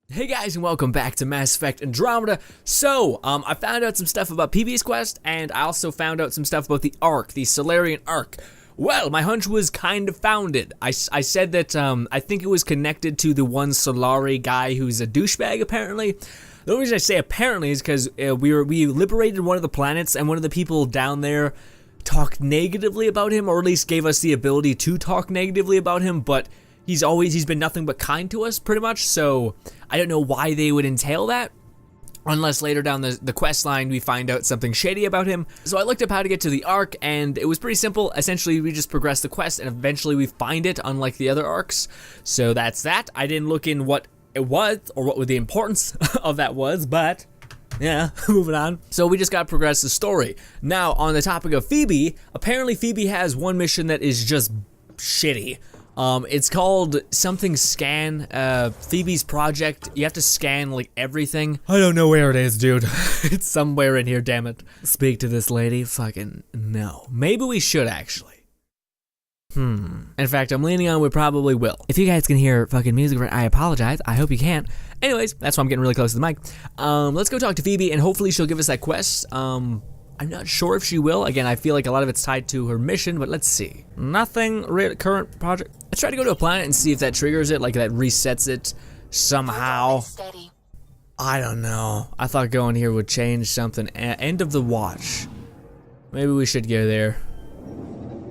Hey guys, and welcome back to Mass Effect Andromeda. So, I found out some stuff about PB's quest, and I also found out some stuff about the Ark, the Solarian Ark. Well, my hunch was kind of founded. I said that I think it was connected to the one Solari guy who's a douchebag, apparently. The only reason I say apparently is because we liberated one of the planets, and one of the people down there talked negatively about him, or at least gave us the ability to talk negatively about him, but he's been nothing but kind to us, pretty much, so I don't know why they would entail that, unless later down the quest line we find out something shady about him. So I looked up how to get to the Ark, and it was pretty simple. Essentially, we just progress the quest, and eventually we find it, unlike the other Arks. So that's that. I didn't look in what it was, or what the importance of that was, but yeah, moving on. So we just gotta progress the story. Now, on the topic of Phoebe, apparently Phoebe has one mission that is just shitty. It's called something scan, Phoebe's project. You have to scan, like, everything. I don't know where it is, dude. It's somewhere in here, damn it. Speak to this lady? Fucking no. Maybe we should, actually. In fact, I'm leaning on we probably will. If you guys can hear fucking music, I apologize. I hope you can't. Anyways, that's why I'm getting really close to the mic. Let's go talk to Phoebe, and hopefully she'll give us that quest. I'm not sure if she will. Again, I feel like a lot of it's tied to her mission, but let's see. Nothing, current project. Let's try to go to a planet and see if that triggers it, like that resets it somehow. I don't know. I thought going here would change something. End of the watch. Maybe we should go there.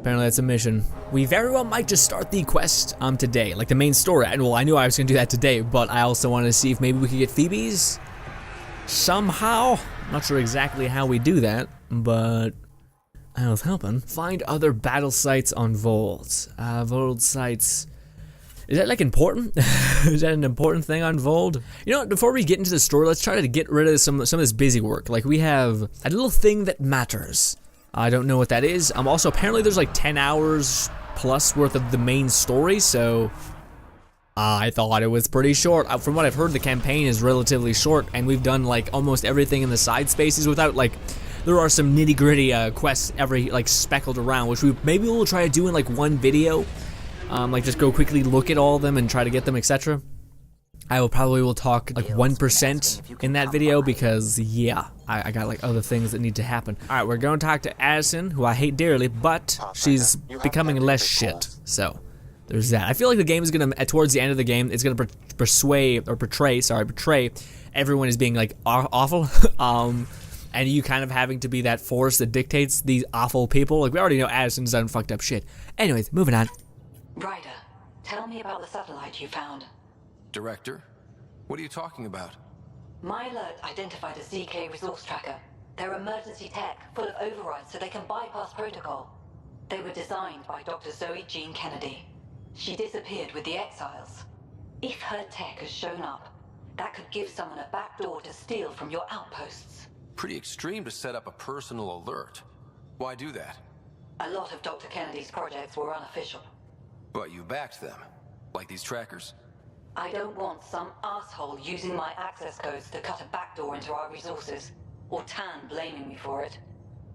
Apparently that's a mission. We very well might just start the quest today, like the main story. And well, I knew I was gonna do that today, but I also wanted to see if maybe we could get Phoebe's somehow. Not sure exactly how we do that, but I was hoping. Find other battle sites on Vold. Vold sites. Is that like important? Is that an important thing on Vold? You know what, before we get into the story, let's try to get rid of some of this busy work. Like, we have a little thing that matters. I don't know what that is. Also, apparently there's like 10 hours plus worth of the main story, so I thought it was pretty short. From what I've heard, the campaign is relatively short, and we've done like almost everything in the side spaces without, like, there are some nitty gritty quests like speckled around, which maybe we'll try to do in like one video. Like just go quickly look at all of them and try to get them, etc. I will talk like 1% in that video because yeah, I got like other things that need to happen. All right, we're going to talk to Addison, who I hate dearly, but she's becoming less shit, so there's that. I feel like the game is gonna, towards the end of the game, it's gonna portray everyone as being like awful, and you kind of having to be that force that dictates these awful people. Like, we already know Addison's done fucked up shit. Anyways, moving on. Ryder, tell me about the satellite you found. Director? What are you talking about? My alert identified a ZK resource tracker. They're emergency tech, full of overrides so they can bypass protocol. They were designed by Dr. Zoe Jean Kennedy. She disappeared with the Exiles. If her tech has shown up, that could give someone a backdoor to steal from your outposts. Pretty extreme to set up a personal alert. Why do that? A lot of Dr. Kennedy's projects were unofficial. But you backed them, like these trackers. I don't want some asshole using my access codes to cut a backdoor into our resources, or Tan blaming me for it.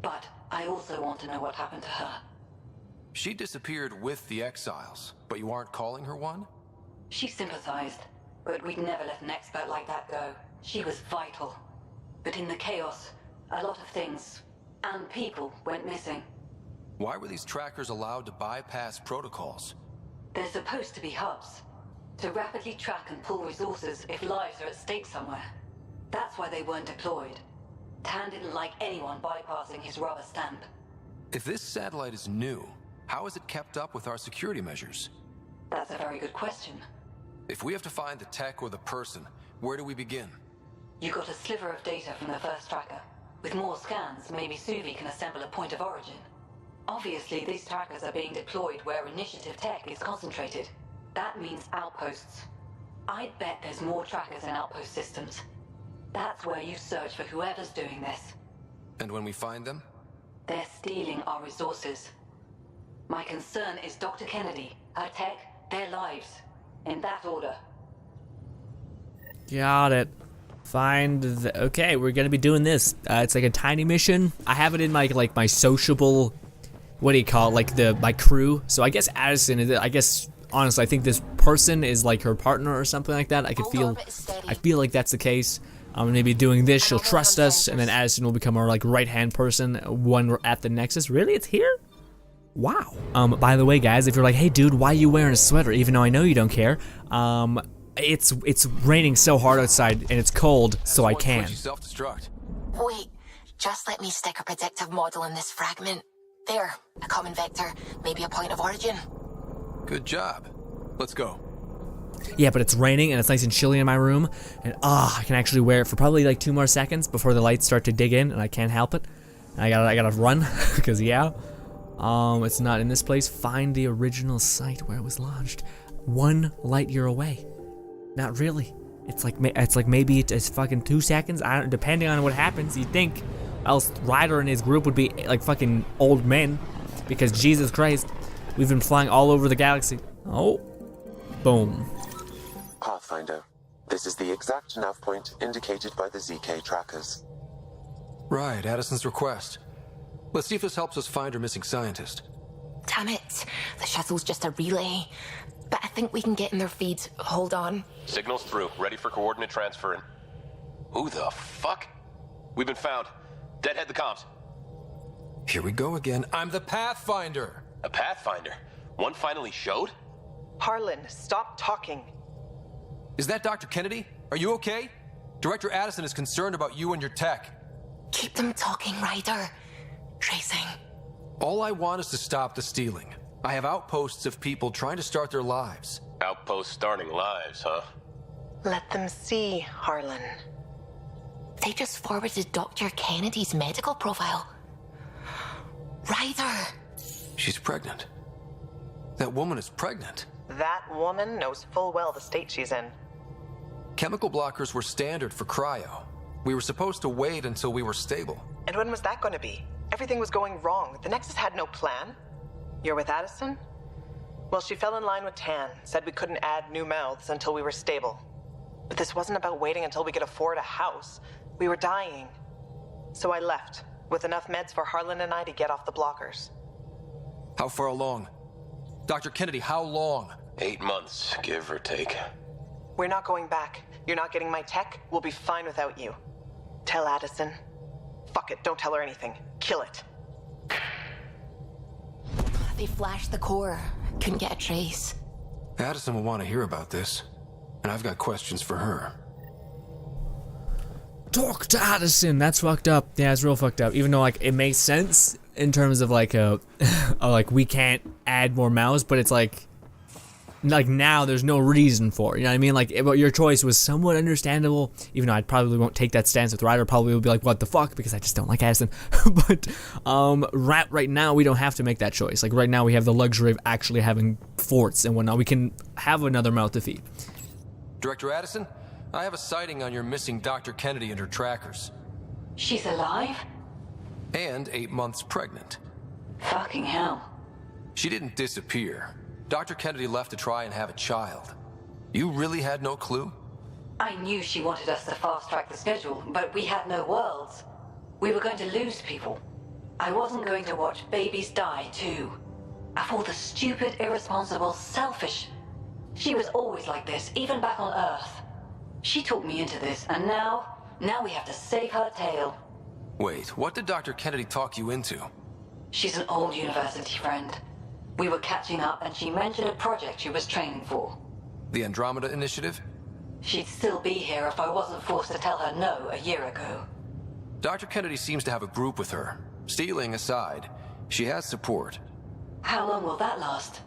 But I also want to know what happened to her. She disappeared with the Exiles, but you aren't calling her one? She sympathized, but we'd never let an expert like that go. She was vital. But in the chaos, a lot of things, and people, went missing. Why were these trackers allowed to bypass protocols? They're supposed to be hubs, to rapidly track and pull resources if lives are at stake somewhere. That's why they weren't deployed. Tan didn't like anyone bypassing his rubber stamp. If this satellite is new, how is it kept up with our security measures? That's a very good question. If we have to find the tech or the person, where do we begin? You got a sliver of data from the first tracker. With more scans, maybe Suvi can assemble a point of origin. Obviously, these trackers are being deployed where initiative tech is concentrated. That means outposts. I'd bet there's more trackers in outpost systems. That's where you search for whoever's doing this. And when we find them? They're stealing our resources. My concern is Dr. Kennedy, her tech, their lives. In that order. Got it. Okay, we're gonna be doing this. It's like a tiny mission. I have it in my my sociable, what do you call it, like my crew. So I guess Addison, honestly, I think this person is like her partner or something like that. I feel like that's the case. Maybe doing this, she'll trust us, and then Addison will become our like right-hand person when we're at the Nexus. Really? It's here? Wow. By the way, guys, if you're like, hey dude, why are you wearing a sweater? Even though I know you don't care. It's raining so hard outside and it's cold, so I can. Self-destruct. Wait, just let me stick a predictive model in this fragment. There, a common vector, maybe a point of origin. Good job. Let's go. Yeah, but it's raining and it's nice and chilly in my room, and I can actually wear it for probably like 2 more seconds before the lights start to dig in, and I can't help it. And I gotta run, because yeah. It's not in this place. Find the original site where it was launched. 1 light year away. Not really. It's like maybe it's fucking 2 seconds. I don't, depending on what happens, you'd think. Else Ryder and his group would be like fucking old men, because Jesus Christ, we've been flying all over the galaxy. Oh, boom. Pathfinder, this is the exact nav point indicated by the ZK trackers. Right, Addison's request. Let's see if this helps us find her missing scientist. Damn it, the shuttle's just a relay. But I think we can get in their feed. Hold on. Signals through. Ready for coordinate transferring. Who the fuck? We've been found. Deadhead the comms. Here we go again. I'm the Pathfinder. A Pathfinder? One finally showed? Harlan, stop talking. Is that Dr. Kennedy? Are you okay? Director Addison is concerned about you and your tech. Keep them talking, Ryder. Tracing. All I want is to stop the stealing. I have outposts of people trying to start their lives. Outpost starting lives, huh? Let them see, Harlan. They just forwarded Dr. Kennedy's medical profile. Ryder! She's pregnant. That woman is pregnant. That woman knows full well the state she's in. Chemical blockers were standard for cryo. We were supposed to wait until we were stable. And when was that going to be? Everything was going wrong. The Nexus had no plan. You're with Addison? Well, she fell in line with Tan, said we couldn't add new mouths until we were stable. But this wasn't about waiting until we could afford a house. We were dying. So I left, with enough meds for Harlan and I to get off the blockers. How far along? Dr. Kennedy, how long? 8 months, give or take. We're not going back. You're not getting my tech. We'll be fine without you. Tell Addison. Fuck it, don't tell her anything. Kill it. They flashed the core. Couldn't get a trace. Addison will want to hear about this. And I've got questions for her. Talk to Addison. That's fucked up. Yeah, it's real fucked up. Even though like it makes sense in terms of like like we can't add more mouths, but it's like now there's no reason for it. You know what I mean? Like your choice was somewhat understandable, even though I probably won't take that stance with Ryder. Probably will be like, what the fuck? Because I just don't like Addison. But right now we don't have to make that choice. Like right now we have the luxury of actually having forts and whatnot. We can have another mouth to feed. Director Addison, I have a sighting on your missing Dr. Kennedy and her trackers. She's alive? And 8 months pregnant. Fucking hell. She didn't disappear. Dr. Kennedy left to try and have a child. You really had no clue? I knew she wanted us to fast-track the schedule, but we had no worlds. We were going to lose people. I wasn't going to watch babies die, too. Of all the stupid, irresponsible, selfish... She was always like this, even back on Earth. She talked me into this, and now we have to save her tail. Wait, what did Dr. Kennedy talk you into? She's an old university friend. We were catching up, and she mentioned a project she was training for. The Andromeda Initiative? She'd still be here if I wasn't forced to tell her no a year ago. Dr. Kennedy seems to have a group with her. Stealing aside, she has support. How long will that last?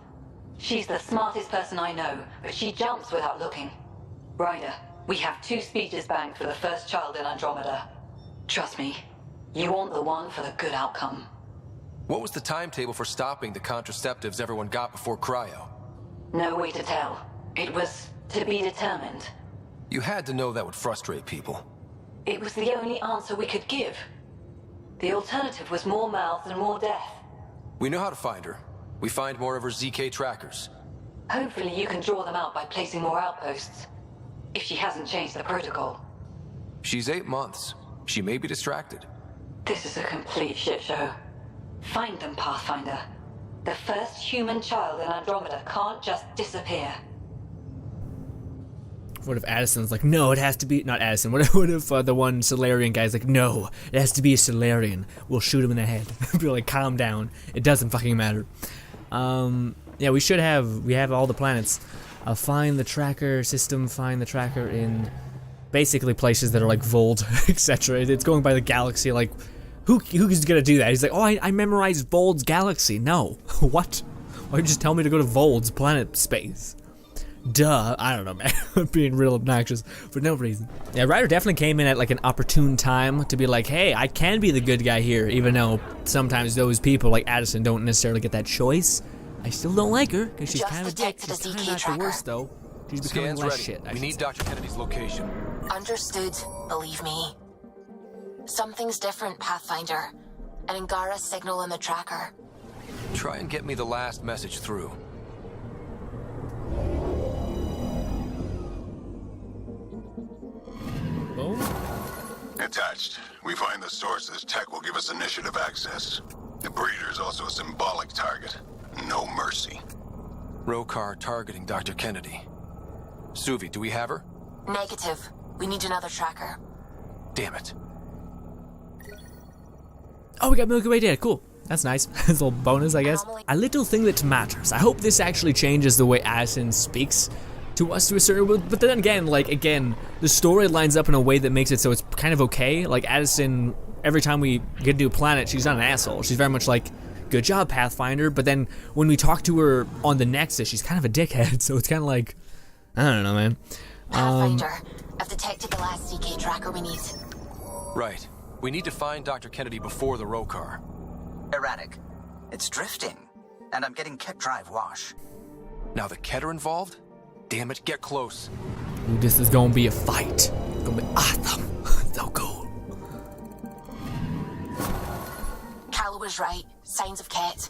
She's the smartest person I know, but she jumps without looking. Ryder, we have 2 speeches banked for the first child in Andromeda. Trust me, you want the one for the good outcome. What was the timetable for stopping the contraceptives everyone got before cryo? No way to tell. It was to be determined. You had to know that would frustrate people. It was the only answer we could give. The alternative was more mouths and more death. We know how to find her. We find more of her ZK trackers. Hopefully you can draw them out by placing more outposts. If she hasn't changed the protocol. She's 8 months. She may be distracted. This is a complete shit show. Find them, Pathfinder. The first human child in Andromeda can't just disappear. What if Addison's like, no, it has to be, not Addison, what if the one Solarian guy's like, no, it has to be a Solarian. We'll shoot him in the head. Be like, calm down. It doesn't fucking matter. Yeah, we have all the planets. Find the tracker system, find the tracker in basically places that are like Vold, etc. It's going by the galaxy, like, who's gonna do that? He's like, oh, I memorized Vold's galaxy. No. What? Why'd you just tell me to go to Vold's planet space? Duh. I don't know, man. I'm being real obnoxious for no reason. Yeah, Ryder definitely came in at like an opportune time to be like, hey, I can be the good guy here, even though sometimes those people like Addison don't necessarily get that choice. I still don't like her, because she's kind of a dick. She's kind of not the worst, though. She's becoming less shit. We need Dr. Kennedy's location. Understood, believe me. Something's different, Pathfinder. An Angara signal in the tracker. Try and get me the last message through. Boom. Attached. We find the source's tech will give us initiative access. The breeder is also a symbolic target. No mercy. Rokar targeting Dr. Kennedy. Suvi, do we have her? Negative. We need another tracker. Damn it. Oh, we got Milky Way data. Cool. That's nice. It's a little bonus, I guess. A little thing that matters. I hope this actually changes the way Addison speaks to us to a certain, but then again, the story lines up in a way that makes it so it's kind of okay. Like Addison, every time we get to a planet, she's not an asshole. She's very much like, good job, Pathfinder. But then when we talk to her on the Nexus, she's kind of a dickhead. So it's kind of like, I don't know, man. Pathfinder, I've detected the last CK tracker we need. Right. We need to find Dr. Kennedy before the Rokar. Erratic. It's drifting, and I'm getting Ket drive wash. Now the Ket are involved? Damn it, get close. Ooh, this is gonna be a fight. It's gonna be awesome. So cool. Calla was right. Signs of Ket.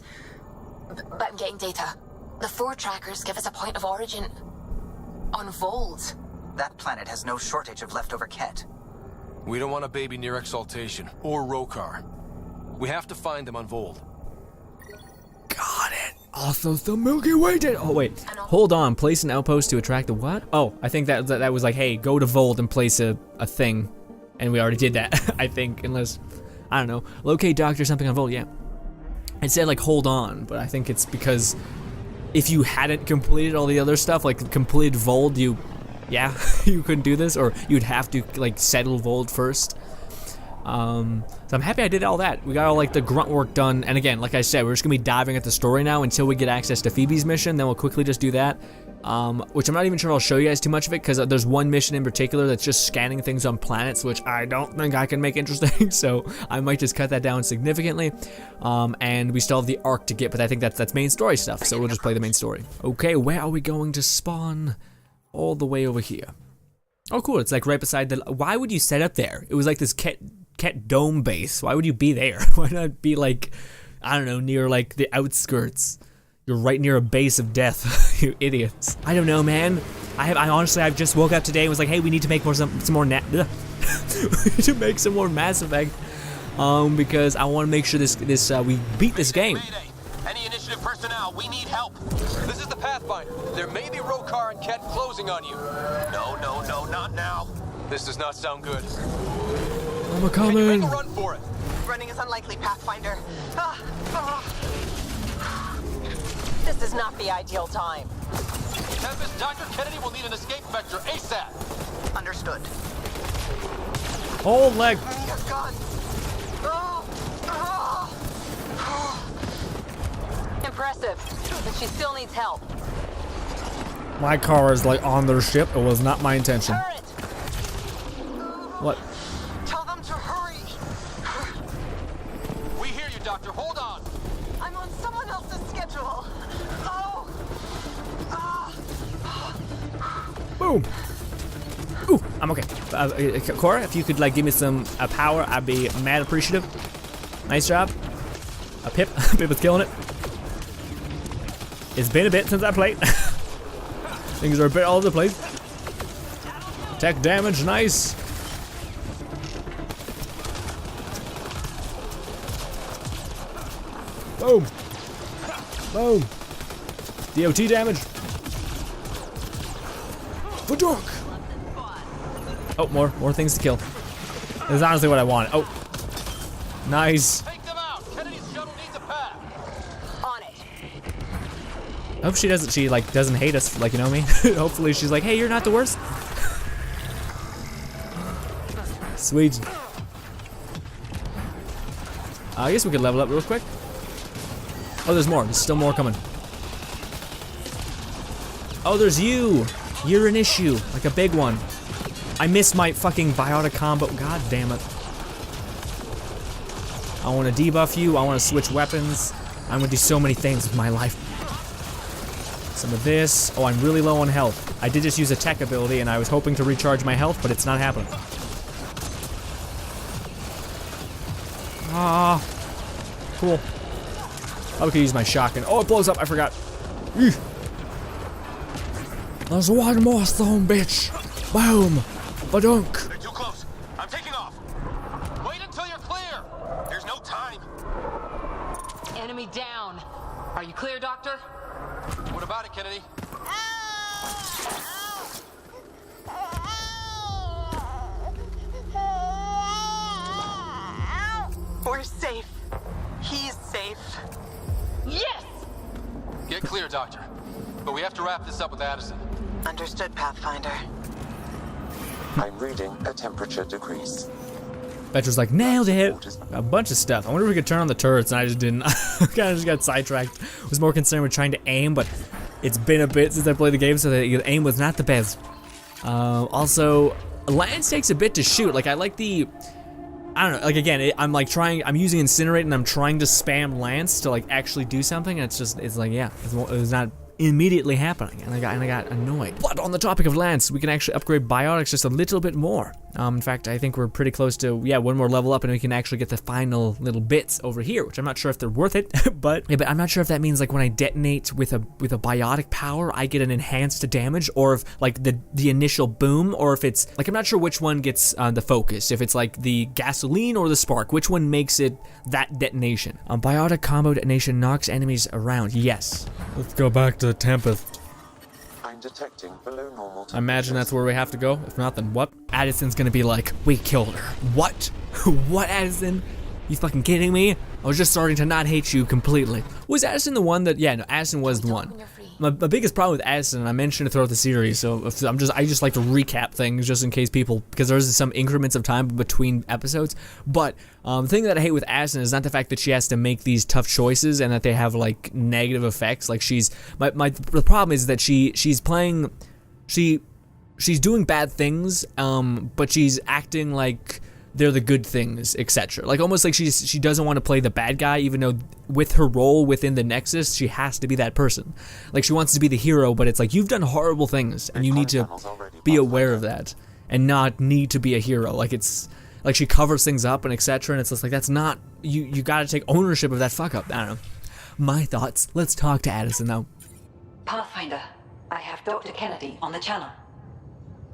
But I'm getting data. The 4 trackers give us a point of origin on Vold. That planet has no shortage of leftover Ket. We don't want a baby near Exaltation or Rokar. We have to find them on Vold. Got it. Also, the Milky Way did. Oh wait, hold on. Place an outpost to attract the what? Oh, I think that was like, hey, go to Vold and place a thing, and we already did that. I think, unless I don't know, locate Doctor something on Vold. Yeah, it said like hold on, but I think it's because if you hadn't completed all the other stuff, like completed Vold, you couldn't do this, or you'd have to like settle Vold first. So I'm happy I did all that. We got all like the grunt work done, and again, like I said, we're just gonna be diving at the story now until we get access to Phoebe's mission. Then we'll quickly just do that, which I'm not even sure I'll show you guys too much of it, because there's one mission in particular that's just scanning things on planets, which I don't think I can make interesting. So I might just cut that down significantly. And we still have the arc to get, but I think that's main story stuff. So we'll just play the main story. Okay, where are we going to spawn? All the way over here. Oh, cool. It's like right beside the. Why would you set up there? It was like this Ket dome base. Why would you be there? Why not be like, I don't know, near like the outskirts? You're right near a base of death, you idiots. I don't know, man. I honestly, I've just woke up today and was like, hey, we need to make some more we need to make some more Mass Effect, because I want to make sure we beat this game. Mayday. Any initiative personnel, we need help. This is the Pathfinder. There may be Rokar and Ket closing on you. No, not now. This does not sound good. I'm coming. Can you make a run for it? Running is unlikely, Pathfinder. This is not the ideal time. Tempest, Dr. Kennedy will need an escape vector ASAP. Understood. Hold leg. Your gun. Impressive, but she still needs help. My car is like on their ship. It was not my intention. Turret! What? Tell them to hurry. We hear you, Doctor. Hold on. I'm on someone else's schedule. Boom. Ooh, I'm okay. Cora, if you could like give me some power, I'd be mad appreciative. Nice job. Pip is killing it. It's been a bit since I played. Things are a bit all over the place. Tech damage, nice. Boom. Boom. DOT damage. For dark. Oh, more things to kill. This is honestly what I want. Oh, nice. Take them out. Kennedy's shuttle needs a path. On it. I hope she doesn't. She like doesn't hate us. Like, you know what I mean? Hopefully she's like, hey, you're not the worst. Sweet. I guess we could level up real quick. Oh, there's more. There's still more coming. Oh, there's you. You're an issue, like a big one. I missed my fucking biotic combo. God damn it. I want to debuff you. I want to switch weapons. I'm gonna do so many things with my life. Some of this. Oh, I'm really low on health. I did just use a tech ability, and I was hoping to recharge my health, but it's not happening. Ah, cool. I could use my shotgun. Oh, it blows up. I forgot. Eesh. There's one more stone, bitch. Boom. Badunk. They're too close. I'm taking off. Wait until you're clear. There's no time. Enemy down. Are you clear, Doctor? What about it, Kennedy? We're safe. He's safe. Yes! Get clear, Doctor. But we have to wrap this up with Addison. Understood, Pathfinder. I'm reading a temperature decrease. Petra's like, nailed it. A bunch of stuff. I wonder if we could turn on the turrets, and I just didn't. I kind of just got sidetracked. Was more concerned with trying to aim, but it's been a bit since I played the game, so the aim was not the best. Also, Lance takes a bit to shoot. Like, I like the... I don't know, like again, I'm using Incinerate and I'm trying to spam Lance to like actually do something, and it's like, yeah, it was not immediately happening, and I got annoyed. But on the topic of Lance, we can actually upgrade biotics just a little bit more. In fact, I think we're pretty close to, yeah, one more level up and we can actually get the final little bits over here, which I'm not sure if they're worth it, but I'm not sure if that means like when I detonate with a biotic power, I get an enhanced damage, or if like the initial boom, or if it's like, I'm not sure which one gets the focus, if it's like the gasoline or the spark, which one makes it that detonation. Biotic combo detonation knocks enemies around. Yes. Let's go back to Tempest. I'm detecting below normal. I imagine that's where we have to go. If not, then what? Addison's gonna be like, we killed her. What? What, Addison? You fucking kidding me? I was just starting to not hate you completely. Was Addison the one that? Yeah, no, Addison was the one. My biggest problem with Addison, and I mentioned it throughout the series, so I just like to recap things just in case people, because there's some increments of time between episodes. But the thing that I hate with Addison is not the fact that she has to make these tough choices and that they have like negative effects. Like the problem is that she's doing bad things, but she's acting like they're the good things, etc. Like almost like she doesn't want to play the bad guy, even though with her role within the Nexus, she has to be that person. Like she wants to be the hero, but it's like, you've done horrible things and you need to be aware of that and not need to be a hero. Like it's like she covers things up and etc. And it's just like, that's not, you got to take ownership of that fuck up. I don't know. My thoughts. Let's talk to Addison though. Pathfinder, I have Dr. Kennedy on the channel.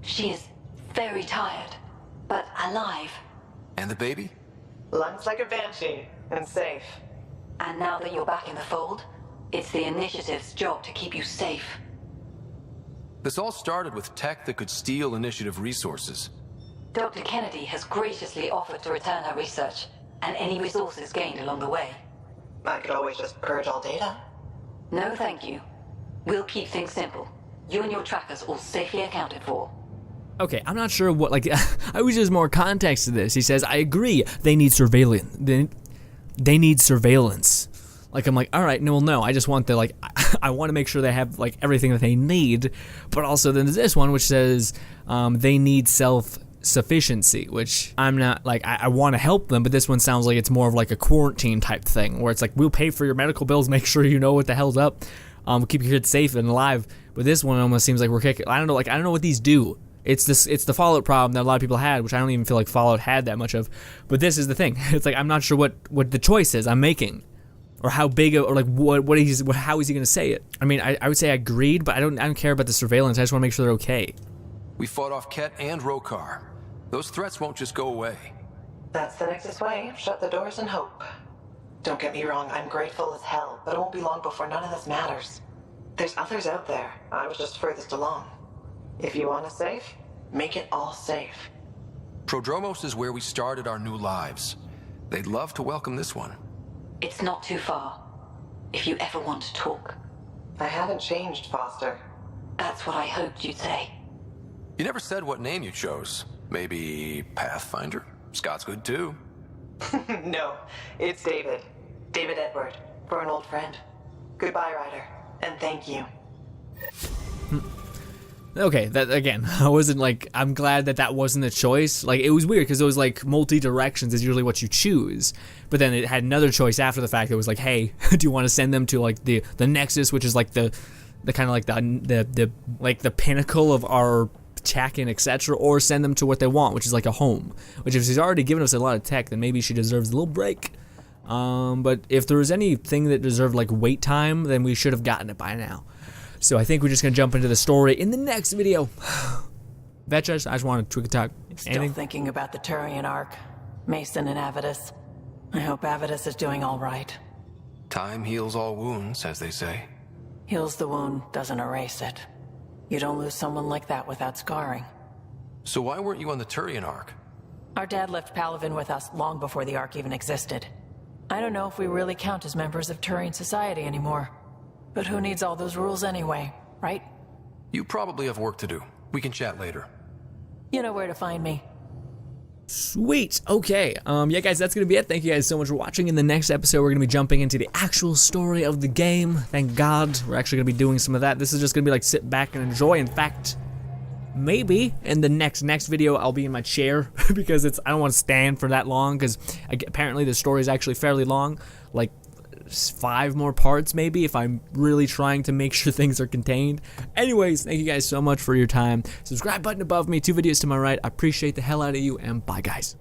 She is very tired, but alive. And the baby? Lungs like a banshee, and safe. And now that you're back in the fold, it's the Initiative's job to keep you safe. This all started with tech that could steal Initiative resources. Dr. Kennedy has graciously offered to return her research, and any resources gained along the way. I could always just purge all data. No, thank you. We'll keep things simple. You and your trackers all safely accounted for. Okay, I'm not sure what, like, I wish there's more context to this. He says, I agree, they need surveillance. They need surveillance. Like, I'm like, all right, no, I just want the, like, I want to make sure they have, like, everything that they need. But also, then there's this one, which says, they need self-sufficiency, which I'm not, like, I want to help them, but this one sounds like it's more of, like, a quarantine type thing, where it's like, we'll pay for your medical bills, make sure you know what the hell's up, keep your kids safe and alive. But this one almost seems like we're kicking, I don't know what these do. It's the Fallout problem that a lot of people had, which I don't even feel like Fallout had that much of. But this is the thing. It's like, I'm not sure what the choice is I'm making, or how big, or like how is he gonna say it? I mean, I would say I agreed, but I don't care about the surveillance. I just want to make sure they're okay. We fought off Ket and Rokar. Those threats won't just go away. That's the Nexus way. Shut the doors and hope. Don't get me wrong, I'm grateful as hell, but it won't be long before none of this matters. There's others out there. I was just furthest along. If you want us safe, make it all safe. Prodromos is where we started our new lives. They'd love to welcome this one. It's not too far. If you ever want to talk. I haven't changed, Foster. That's what I hoped you'd say. You never said what name you chose. Maybe Pathfinder? Scott's good too. No, it's David. David Edward, for an old friend. Goodbye, Ryder, and thank you. Okay, that again, I wasn't like, I'm glad that wasn't a choice. Like, it was weird because it was like multi-directions is usually what you choose, but then it had another choice after the fact that was like, hey, do you want to send them to like the Nexus, which is like the kind of like the like the pinnacle of our tech and etc., or send them to what they want, which is like a home. Which if she's already given us a lot of tech, then maybe she deserves a little break. But if there was anything that deserved like wait time, then we should have gotten it by now. So I think we're just gonna jump into the story in the next video. Vetch, I just want to tweak a talk. Still thinking about the Turian Ark, Mason and Avidus. I hope Avidus is doing all right. Time heals all wounds, as they say. Heals the wound, doesn't erase it. You don't lose someone like that without scarring. So why weren't you on the Turian Ark? Our dad left Palavin with us long before the Ark even existed. I don't know if we really count as members of Turian society anymore. But who needs all those rules anyway, right? You probably have work to do. We can chat later. You know where to find me. Sweet. Okay. Yeah, guys, that's gonna be it. Thank you guys so much for watching. In the next episode, we're gonna be jumping into the actual story of the game. Thank God, we're actually gonna be doing some of that. This is just gonna be like sit back and enjoy. In fact, maybe in the next video, I'll be in my chair because I don't want to stand for that long because apparently the story is actually fairly long, like 5 more parts maybe if I'm really trying to make sure things are contained. Anyways, thank you guys so much for your time. Subscribe button above me, 2 videos to my right. I appreciate the hell out of you, and bye guys.